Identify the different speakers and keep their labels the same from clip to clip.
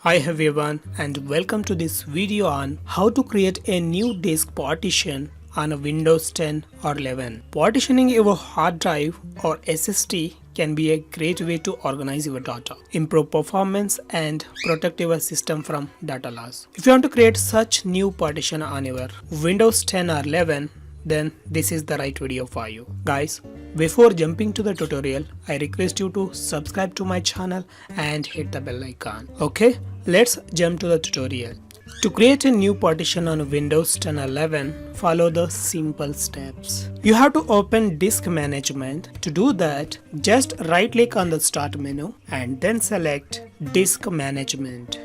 Speaker 1: Hi everyone and welcome to this video on how to create a new disk partition on a Windows 10 or 11. Partitioning your hard drive or SSD can be a great way to organize your data, improve performance and protect your system from data loss. If you want to create such new partition on your Windows 10 or 11, then this is the right video for you. Guys, before jumping to the tutorial, I request you to subscribe to my channel and hit the bell icon. Okay, let's jump to the tutorial. To create a new partition on Windows 10 or 11, follow the simple steps. You have to open disk management. To do that, just right click on the start menu and then select disk management.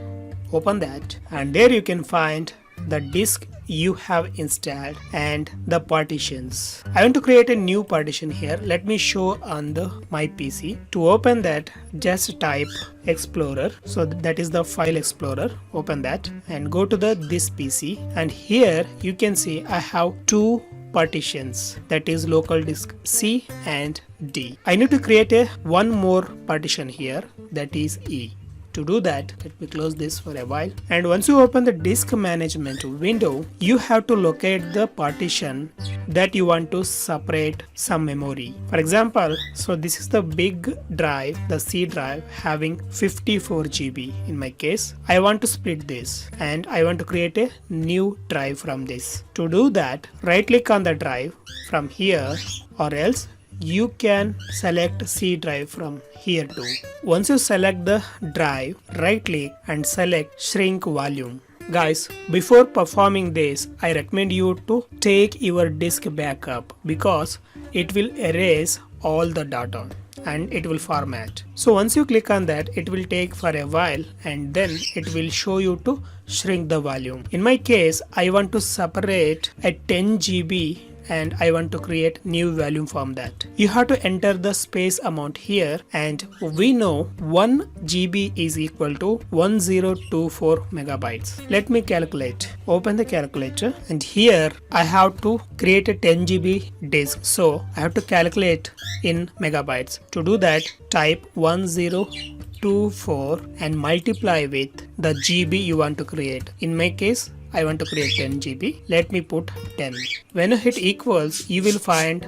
Speaker 1: Open that and there you can find the disk you have installed and the partitions. I want to create a new partition here. Let me show on my PC. To open that, just type Explorer. So that is the file explorer. Open that and go to this PC, and here you can see I have two partitions, that is local disk C and D. I need to create one more partition here, that is E. To do that, let me close this for a while. And once you open the disk management window, you have to locate the partition that you want to separate some memory. For example, so this is the big drive, the C drive having 54 GB. In my case, I want to split this and I want to create a new drive from this. To do that, right click on the drive from here, or else you can select C drive from here too. Once you select the drive, right click and select shrink volume. Guys, before performing this, I recommend you to take your disk backup because it will erase all the data and it will format. So once you click on that, it will take for a while and then it will show you to shrink the volume. In my case, I want to separate a 10 GB and I want to create new volume from that. You have to enter the space amount here, and we know 1 GB is equal to 1024 megabytes. Let me calculate. Open the calculator and here I have to create a 10 GB disk. So I have to calculate in megabytes. To do that, type 1024 and multiply with the GB you want to create. In my case, I want to create 10 GB. Let me put 10. When you hit equals, you will find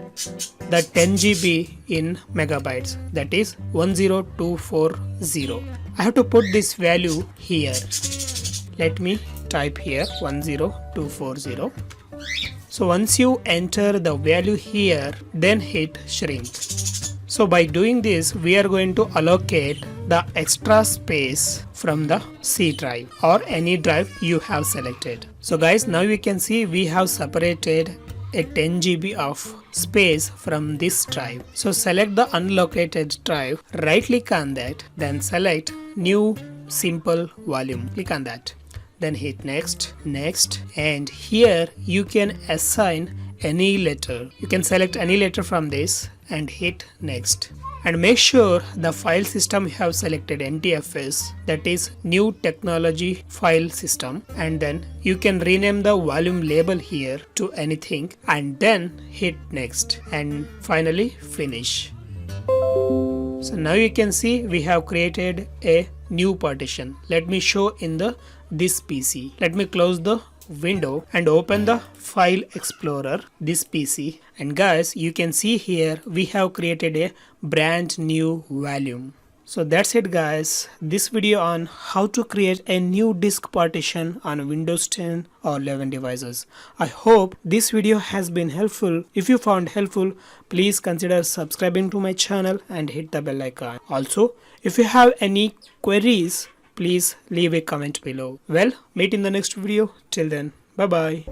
Speaker 1: the 10 GB in megabytes, that is 10240. I have to put this value here. Let me type here 10240. So once you enter the value here, then hit shrink. So by doing this, we are going to allocate the extra space from the C drive or any drive you have selected. So guys, now you can see we have separated a 10 GB of space from this drive. So select the unallocated drive, right click on that, then select new simple volume. Click on that. Then hit next, and here you can assign any letter. You can select any letter from this and hit next. And make sure the file system you have selected NTFS, that is new technology file system, and then you can rename the volume label here to anything and then hit next and finally finish. So now you can see we have created a new partition. Let me show in this PC. Let me close the window and open the file explorer, this PC, and guys, you can see here we have created a brand new volume. So that's it guys, this video on how to create a new disk partition on Windows 10 or 11 devices. I hope this video has been helpful. If you found helpful, please consider subscribing to my channel and hit the bell icon. Also, if you have any queries, please leave a comment below. Well, meet in the next video. Till then, bye bye.